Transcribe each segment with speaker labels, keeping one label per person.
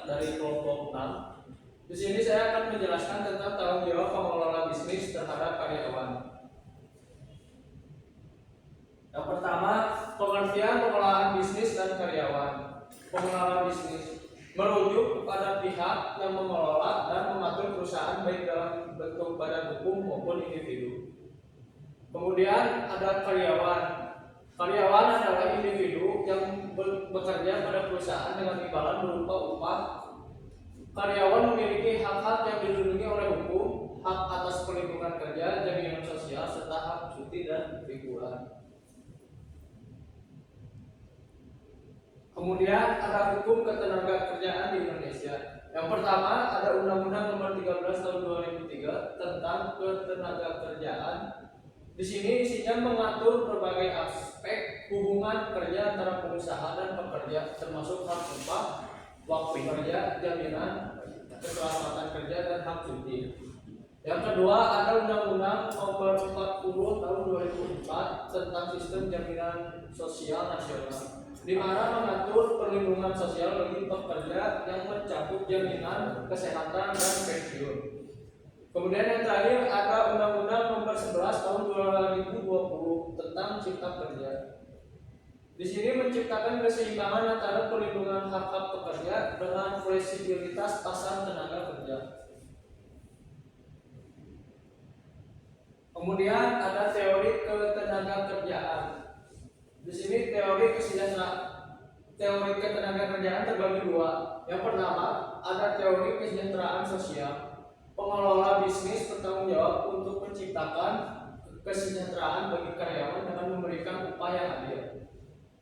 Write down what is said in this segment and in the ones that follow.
Speaker 1: dari kelompok 6. Di sini saya akan menjelaskan tentang tanggung jawab pengelola bisnis terhadap karyawan. Yang pertama, pengertian pengelolaan bisnis dan karyawan. Pengelola bisnis merujuk kepada pihak yang mengelola dan mengatur perusahaan baik dalam bentuk badan hukum maupun individu. Kemudian ada karyawan. Karyawan adalah individu yang bekerja pada perusahaan dengan imbalan berupa upah. Karyawan memiliki hak-hak yang dilindungi oleh hukum, hak atas perlindungan kerja, jaminan sosial, serta hak cuti dan liburan. Kemudian ada hukum ketenagakerjaan di Indonesia. Yang pertama ada Undang-Undang Nomor 13 Tahun 2003 tentang ketenagakerjaan. Di sini isinya mengatur berbagai aspek hubungan kerja antara pengusaha dan pekerja, termasuk hak upah, waktu kerja, jaminan keselamatan kerja, dan hak cuti. Yang kedua ada Undang-Undang Nomor 40 Tahun 2004 tentang Sistem Jaminan Sosial Nasional, di mana mengatur perlindungan sosial bagi pekerja yang mencakup jaminan kesehatan dan pensiun. Kemudian yang terakhir ada Undang-Undang Nomor 11 Tahun 2020 tentang Cipta Kerja. Di sini menciptakan keseimbangan antara perlindungan hak-hak pekerja dengan fleksibilitas pasar tenaga kerja. Kemudian ada teori ketenagakerjaan. Di sini teori ketenagakerjaan terbagi dua. Yang pertama ada teori kesejahteraan sosial. Pengelola bisnis bertanggung jawab untuk menciptakan kesejahteraan bagi karyawan dengan memberikan upah yang adil.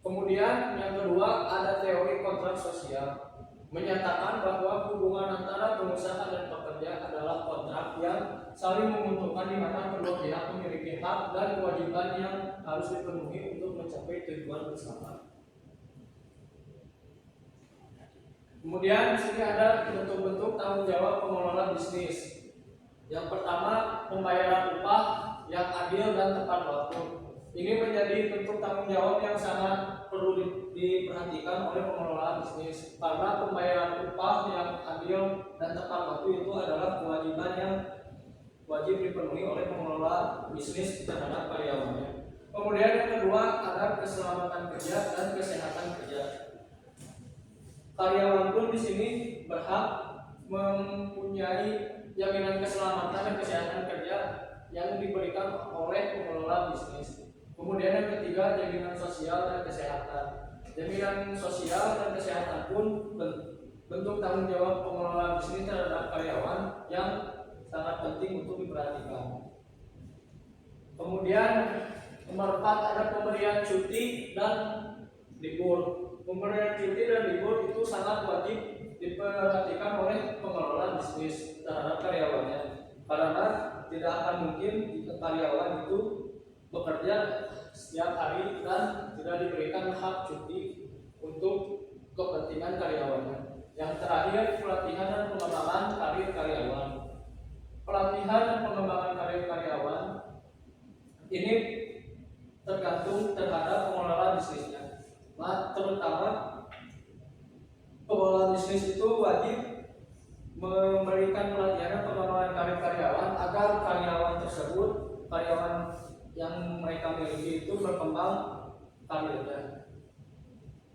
Speaker 1: Kemudian yang kedua ada teori kontrak sosial, menyatakan bahwa hubungan antara pengusaha dan pekerja adalah kontrak yang saling menguntungkan, di mana kedua pihak memiliki hak dan kewajiban yang harus dipenuhi untuk mencapai tujuan bersama. Kemudian di sini ada bentuk-bentuk tanggung jawab pengelola bisnis. Yang pertama, pembayaran upah yang adil dan tepat waktu. Ini menjadi bentuk tanggung jawab yang sangat perlu diperhatikan oleh pengelola bisnis, karena pembayaran upah yang adil dan tepat waktu itu adalah kewajiban yang wajib dipenuhi oleh pengelola bisnis terhadap karyawannya. Kemudian yang kedua ada keselamatan kerja dan kesehatan kerja. Karyawan pun di sini berhak mempunyai jaminan keselamatan dan kesehatan kerja yang diberikan oleh pengelola bisnis. Kemudian yang ketiga jaminan sosial dan kesehatan. Jaminan sosial dan kesehatan pun bentuk tanggung jawab pengelola bisnis terhadap karyawan yang sangat penting untuk diperhatikan. Kemudian nomor 4 ada pemberian cuti dan libur. Pemberian cuti dan libur itu sangat wajib diperhatikan oleh pengelola bisnis terhadap karyawannya, karena tidak akan mungkin jika karyawan itu bekerja setiap hari dan tidak diberikan hak cuti untuk kepentingan karyawannya. Yang terakhir pelatihan dan pengembangan karir karyawan. Pelatihan dan pengembangan karir karyawan ini tergantung terhadap pengelola bisnisnya. Nah, terutama pengelola bisnis itu wajib memberikan pelatihan dan pengembangan karir karyawan agar karyawan tersebut, karyawan yang mereka miliki itu berkembang karirnya.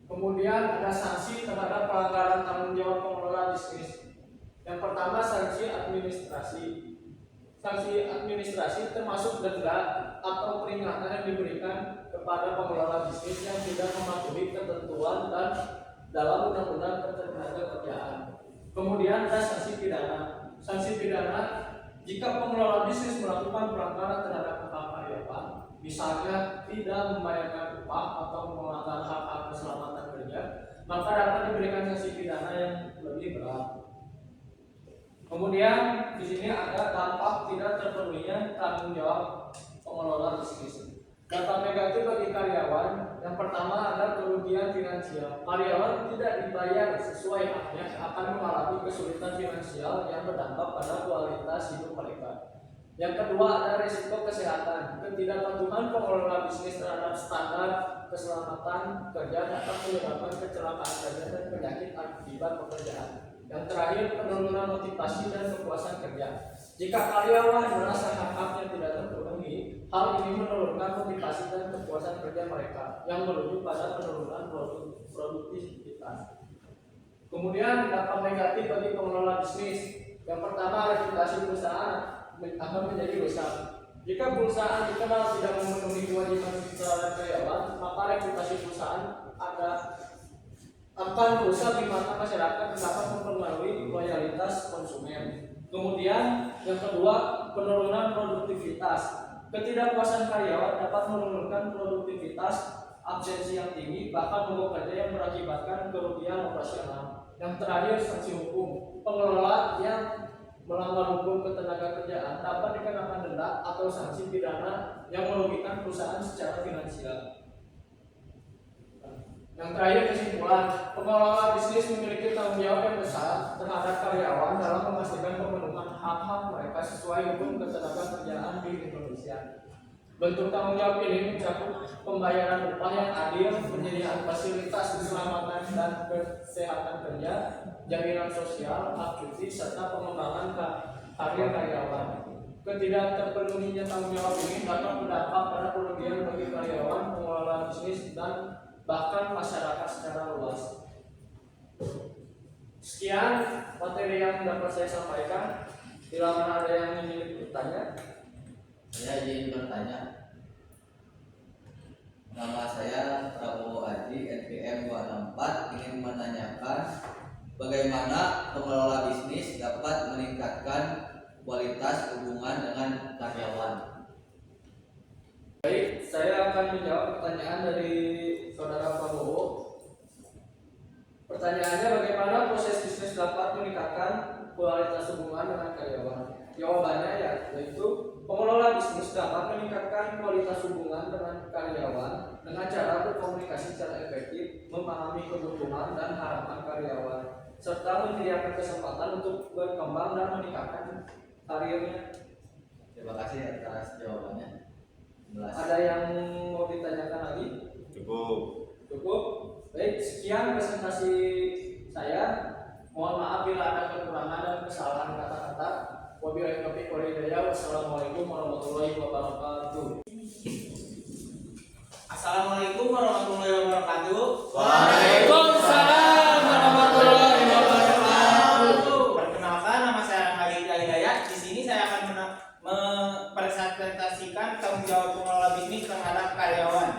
Speaker 1: Kemudian ada sanksi terhadap pelanggaran tanggung jawab pengelola bisnis. Yang pertama sanksi administrasi. Sanksi administrasi termasuk denda atau peringatan yang diberikan kepada pengelola bisnis yang tidak mematuhi ketentuan dan dalam Undang-Undang Ketenagakerjaan. Kemudian ada sanksi pidana. Sanksi pidana jika pengelola bisnis melakukan pelanggaran terhadap hak karyawan, misalnya tidak membayarkan upah atau melanggar hak keselamatan kerja, maka dapat diberikan sanksi pidana yang lebih berat. Kemudian di sini ada dampak tidak terpenuhinya tanggung jawab pengelola bisnis. Dampak negatif bagi karyawan, yang pertama ada kerugian finansial. Karyawan tidak dibayar sesuai haknya akan mengalami kesulitan finansial yang berdampak pada kualitas hidup mereka. Yang kedua ada risiko kesehatan. Ketidakpatuhan pengelola bisnis terhadap standar keselamatan kerja dapat menyebabkan kecelakaan kerja dan penyakit akibat pekerjaan. Yang terakhir, penurunan motivasi dan kepuasan kerja. Jika karyawan merasa hak-haknya tidak terpenuhi, hal ini menurunkan motivasi dan kepuasan kerja mereka, yang menuju pada penurunan produktivitas. Kemudian dampak negatif bagi pengelola bisnis. Yang pertama, reputasi perusahaan akan menjadi rusak. Jika perusahaan dikenal tidak memenuhi kewajiban terhadap karyawan, maka reputasi perusahaan akan rusak di mata masyarakat dan dapat mempengaruhi loyalitas konsumen. Kemudian yang kedua, penurunan produktivitas. Ketidakpuasan karyawan dapat menurunkan produktivitas, absensi yang tinggi, bahkan mogok kerja yang berakibatkan kerugian operasional. Yang terakhir, sanksi hukum. Pengelola yang melanggar hukum ketenagakerjaan dapat dikenakan denda atau sanksi pidana yang merugikan perusahaan secara finansial. Yang terakhir, kesimpulan. Pengelola bisnis memiliki tanggung jawab yang besar terhadap karyawan dalam memastikan pemenuhan hak-hak mereka sesuai hukum ketenagakerjaan di Indonesia. Bentuk tanggung jawab ini mencakup pembayaran upah yang adil, penyediaan fasilitas keselamatan dan kesehatan kerja, jaminan sosial, hak cuti, serta pengembangan karir karyawan. Ketidak terpenuhinya tanggung jawab ini dapat berdampak pada kerugian bagi karyawan, pengelola bisnis, dan bahkan masyarakat secara luas. Sekian materi yang dapat saya sampaikan. Bila mana ada yang ingin bertanya,
Speaker 2: saya ingin bertanya. Nama saya Prabowo Aji, NPM 264, ingin menanyakan bagaimana pengelola bisnis dapat meningkatkan kualitas hubungan dengan karyawan.
Speaker 1: Baik, saya akan menjawab pertanyaan dari Saudara Prabowo. Pertanyaannya, bagaimana proses bisnis dapat meningkatkan kualitas hubungan dengan karyawan? Jawabannya yaitu pengelola bisnis dapat meningkatkan kualitas hubungan dengan karyawan dengan cara berkomunikasi secara efektif, memahami kebutuhan dan harapan karyawan, serta menyediakan kesempatan untuk berkembang dan meningkatkan karirnya.
Speaker 2: Terima kasih atas jawabannya. Jelas.
Speaker 1: Ada yang mau ditanyakan lagi? Cukup. Baik, sekian presentasi saya. Mohon maaf bila ada kekurangan dan kesalahan kata-kata. Wabillahi taufiq wal hidayah. Wassalamualaikum warahmatullahi wabarakatuh.
Speaker 3: Assalamualaikum warahmatullahi wabarakatuh.
Speaker 1: Waalaikumsalam warahmatullahi wabarakatuh.
Speaker 3: Perkenalkan, nama saya Rahadi Hidayat. Di sini saya akan mempresentasikan tanggung jawab pengelola bisnis terhadap karyawan.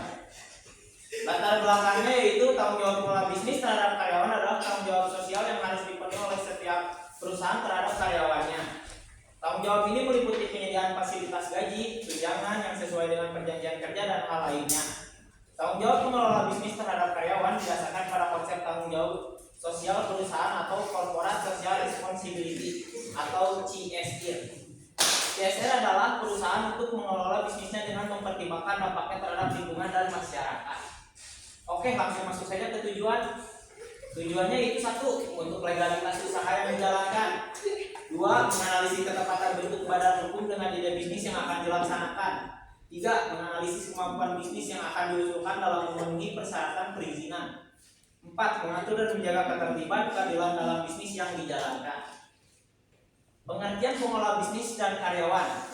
Speaker 3: Latar belakangnya yaitu tanggung jawab pengelola bisnis terhadap karyawan adalah tanggung jawab sosial yang harus dipenuhi oleh setiap perusahaan terhadap karyawannya. Tanggung jawab ini meliputi penyediaan fasilitas gaji, tunjangan yang sesuai dengan perjanjian kerja dan hal lainnya. Tanggung jawab pengelola bisnis terhadap karyawan didasarkan pada konsep tanggung jawab sosial perusahaan atau Corporate Social Responsibility atau CSR. CSR adalah perusahaan untuk mengelola bisnisnya dengan mempertimbangkan dampaknya terhadap lingkungan dan masyarakat. Oke, langsung masuk saja ke tujuan. Tujuannya itu 1, untuk legalitas usaha yang dijalankan. 2, menganalisis ketepatan bentuk badan hukum dengan ide bisnis yang akan dilaksanakan. 3, menganalisis kemampuan bisnis yang akan diusulkan dalam memenuhi persyaratan perizinan. 4, mengatur dan menjaga ketertiban keadilan dalam bisnis yang dijalankan. Pengertian pengelola bisnis dan karyawan.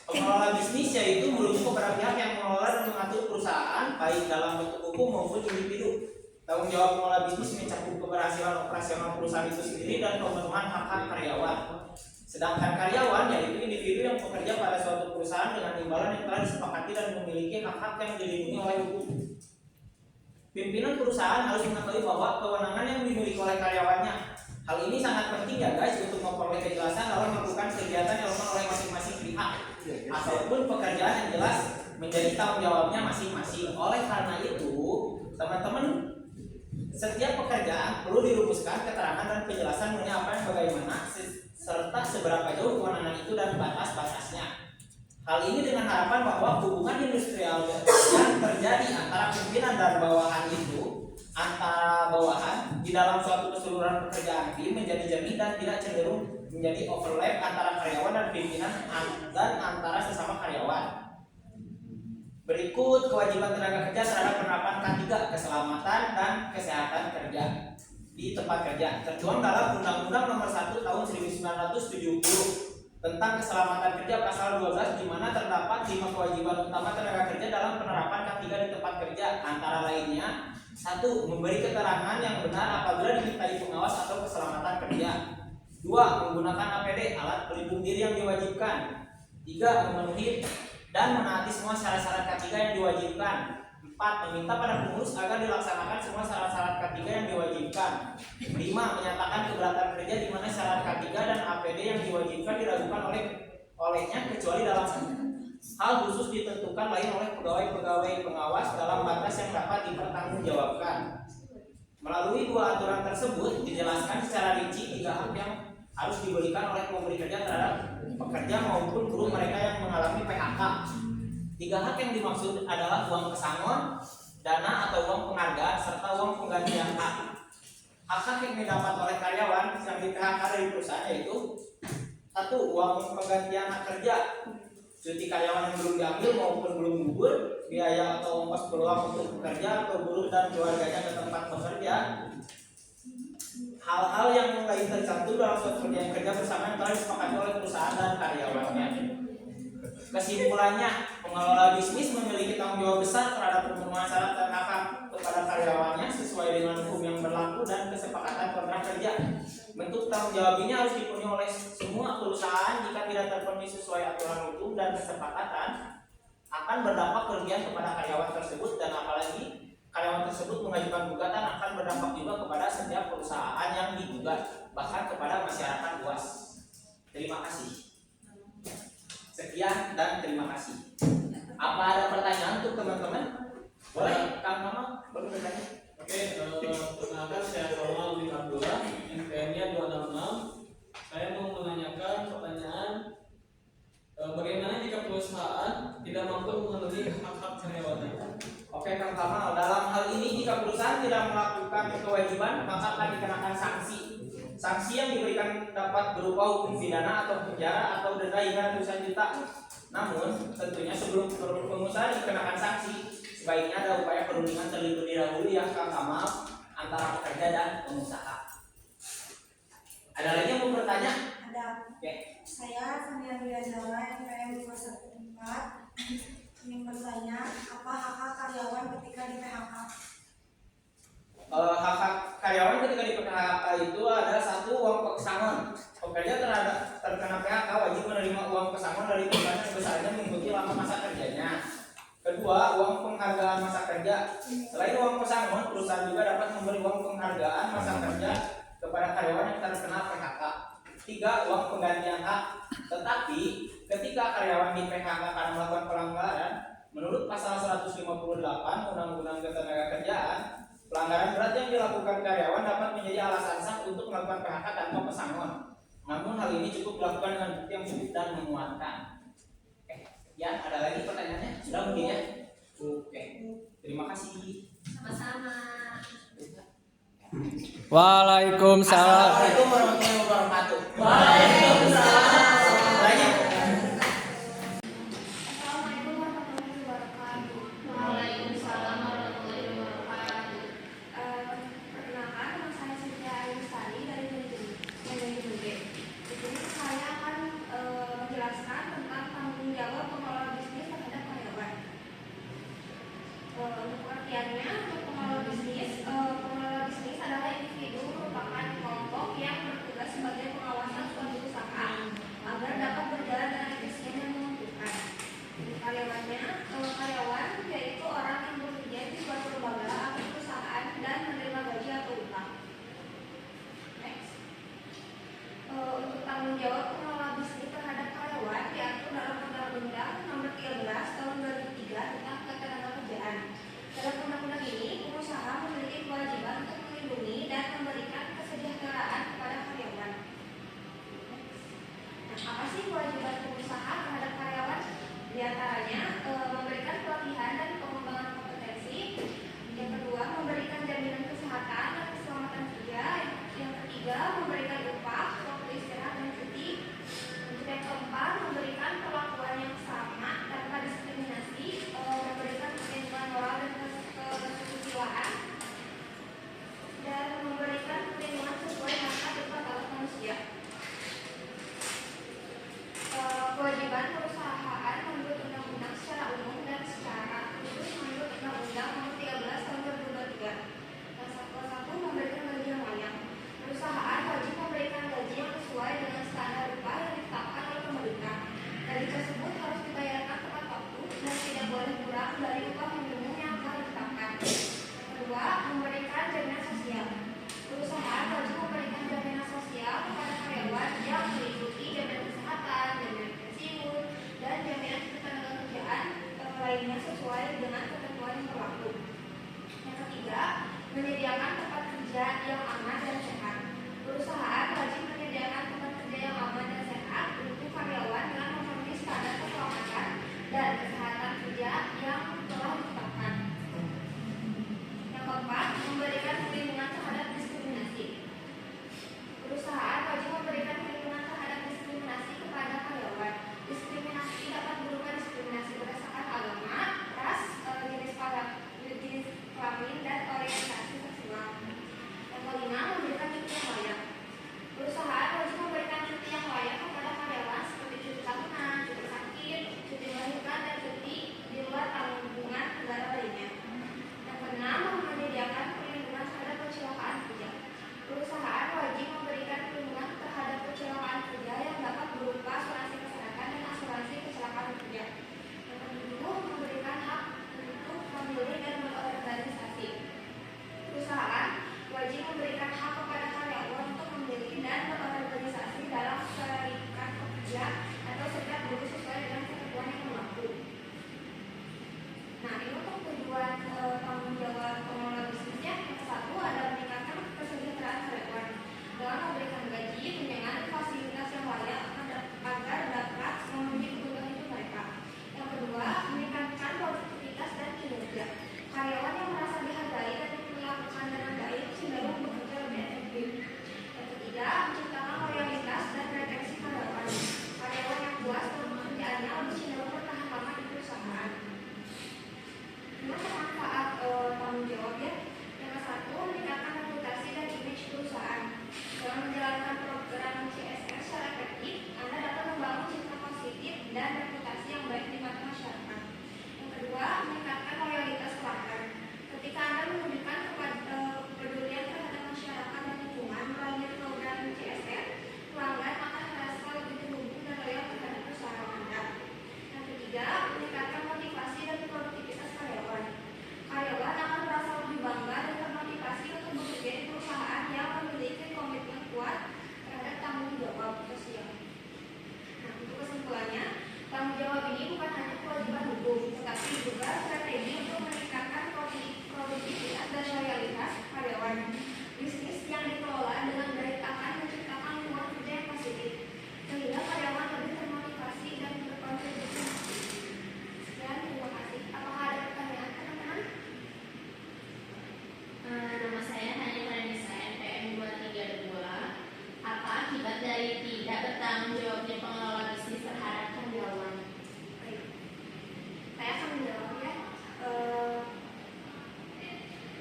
Speaker 3: Pengelola bisnis yaitu merujuk kepada pihak yang mengelola dan mengatur perusahaan baik dalam bentuk hukum maupun individu. Tanggung jawab pengelola bisnis mencakup keberhasilan operasional perusahaan itu sendiri dan pemenuhan hak-hak karyawan. Sedangkan karyawan yaitu individu yang bekerja pada suatu perusahaan dengan imbalan yang telah disepakati dan memiliki hak-hak yang dilindungi oleh hukum. Pimpinan perusahaan harus mengetahui bahwa kewenangan yang dimiliki oleh karyawannya. Hal ini sangat penting ya guys untuk memperoleh kejelasan dalam melakukan kegiatan yang dilakukan oleh masing-masing pihak ataupun pekerjaan yang jelas menjadi tanggung jawabnya masing-masing. Oleh karena itu, teman-teman, setiap pekerjaan perlu dirumuskan keterangan dan penjelasan mengenai apa yang bagaimana serta seberapa jauh kewenangan itu dan batas-batasnya. Hal ini dengan harapan bahwa hubungan industrial yang terjadi antara pimpinan dan bawahan itu antara bawahan di dalam suatu keseluruhan pekerjaan tim menjadi jernih dan tidak cenderung menjadi overlap antara karyawan dan pimpinan dan antara sesama karyawan. Berikut kewajiban tenaga kerja terhadap penerapan K3, keselamatan dan kesehatan kerja di tempat kerja, tertuang dalam Undang-Undang Nomor 1 Tahun 1970 tentang keselamatan kerja pasal 12, di mana terdapat 5 kewajiban utama tenaga kerja dalam penerapan K3 di tempat kerja, antara lainnya: 1. Memberi keterangan yang benar apabila dimintai pengawas atau keselamatan kerja. 2. Menggunakan APD, alat pelindung diri yang diwajibkan. 3. Memenuhi dan menaati semua syarat-syarat K3 yang diwajibkan. 4. Meminta pada pengurus agar dilaksanakan semua syarat-syarat K3 yang diwajibkan. 5. Menyatakan keberatan kerja di mana syarat K3 dan APD yang diwajibkan diragukan olehnya kecuali dalam hal khusus ditentukan lain oleh pegawai-pegawai pengawas dalam batas yang dapat dipertanggungjawabkan. Melalui 2 aturan tersebut dijelaskan secara rinci 3 hak yang harus diberikan oleh pemberi kerja terhadap pekerja maupun buruh mereka yang mengalami PHK. 3 hak yang dimaksud adalah uang pesangon, dana atau uang penghargaan, serta uang penggantian hak. Hak-hak yang didapat oleh karyawan yang di PHK dari perusahaan yaitu: 1. Uang penggantian hak kerja, cuti karyawan yang belum diambil maupun belum gugur, biaya atau ongkos peluang untuk bekerja atau buruh dan keluarganya ke tempat bekerja. Hal-hal yang lain tercantum dalam suatu perjanjian kerja bersama yang telah disepakati oleh perusahaan dan karyawannya. Kesimpulannya, pengelola bisnis memiliki tanggung jawab besar terhadap pemenuhan syarat dan hak kepada karyawannya sesuai dengan hukum yang berlaku dan kesepakatan kontrak kerja. Bentuk tanggung jawab ini harus dipenuhi oleh semua perusahaan. Jika tidak terpenuhi sesuai aturan hukum dan kesepakatan, akan berdampak kerugian kepada karyawan tersebut, dan apalagi karyawan tersebut mengajukan gugatan akan berdampak juga kepada setiap perusahaan yang digugat, bahkan kepada masyarakat luas. Terima kasih. Sekian dan terima kasih. Apa ada pertanyaan untuk teman-teman? Boleh, Kang Mama bertanya.
Speaker 1: Oke, perkenalkan saya Ronald Win Abdullah, NPM-nya 266. Saya mau menanyakan pertanyaan, bagaimana jika perusahaan tidak mampu memenuhi hak-hak karyawannya?
Speaker 3: Oke, Kang Kamal, dalam hal ini jika perusahaan tidak melakukan kewajiban, maka akan dikenakan sanksi. Sanksi yang diberikan dapat berupa hukum pidana atau penjara atau denda hingga ratusan juta. Namun, tentunya sebelum pengusaha dikenakan sanksi, sebaiknya ada upaya perundingan terlebih dahulu ya, Kang Kamal, antara pekerja dan pengusaha. Ada lagi yang mau bertanya?
Speaker 4: Ada.
Speaker 3: Oke.
Speaker 4: Saya Fania Wiandawa, NPM 214, ingin bertanya, apa hak karyawan ketika di PHK?
Speaker 3: Hak karyawan ketika di PHK itu ada: 1. Uang pesangon. Pekerja terkena PHK wajib menerima uang pesangon dari perusahaan yang besarnya mengikuti lama masa kerjanya. 2. Uang penghargaan masa kerja. Selain uang pesangon, perusahaan juga dapat memberi uang penghargaan masa kerja kepada karyawan yang terkena PHK. 3. Uang penggantian hak. Tetapi ketika karyawan di PHK karena melakukan pelanggaran, menurut pasal 158 Undang-Undang Ketenagakerjaan, pelanggaran berat yang dilakukan karyawan dapat menjadi alasan sah untuk melakukan PHK tanpa pesangon. Namun hal ini cukup dilakukan dengan bukti yang cukup dan menguatkan. Ya, ada lagi pertanyaannya? Sudah mungkin ya? Oke. Terima kasih.
Speaker 5: Sama-sama.
Speaker 1: Waalaikumsalam.
Speaker 3: Assalamualaikum warahmatullahi wabarakatuh.
Speaker 5: Waalaikumsalam.
Speaker 3: Banyak.
Speaker 4: Assalamualaikum warahmatullahi wabarakatuh.
Speaker 5: Waalaikumsalam warahmatullahi wabarakatuh.
Speaker 4: Perkenalkan, nama saya Cynthia Ayustari dari manajemen B. Di sini saya akan menjelaskan tentang tanggung jawab pengelola bisnis terhadap karyawan. Untuk pengertiannya, untuk pengelola bisnis adalah individu merupakan kelompok yang bertugas sebagai pengawasan suatu usaha agar dapat berjalan dengan efisien dan menguntungkan. Karyawan yaitu orang yang bekerja di suatu lembaga atau perusahaan dan menerima gaji atau upah. Next. Untuk tanggung jawab pengelola bisnis terhadap karyawan diatur dalam Undang-Undang Nomor 13 Tahun 2003 tentang Ketenagakerjaan. Dalam undang-undang ini, pengusaha memiliki kewajiban untuk melindungi dan memberikan kesejahteraan kepada karyawan. Nah, apa sih kewajiban pengusaha terhadap karyawan? Di antaranya memberikan pelatihan dan pengembangan kompetensi. Yang kedua, memberikan jaminan kesehatan dan keselamatan kerja. Yang ketiga, memberikan upah, waktu istirahat dan cuti. Untuk yang keempat, memberikan perlakuan yang sama tanpa diskriminasi, memberikan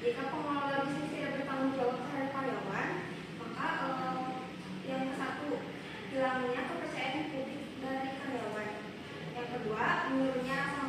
Speaker 4: Jika pengelola bisnis tidak bertanggung jawab terhadap karyawan, maka yang satu, hilangnya kepercayaan publik dari karyawan. Yang kedua, menurunnya rasa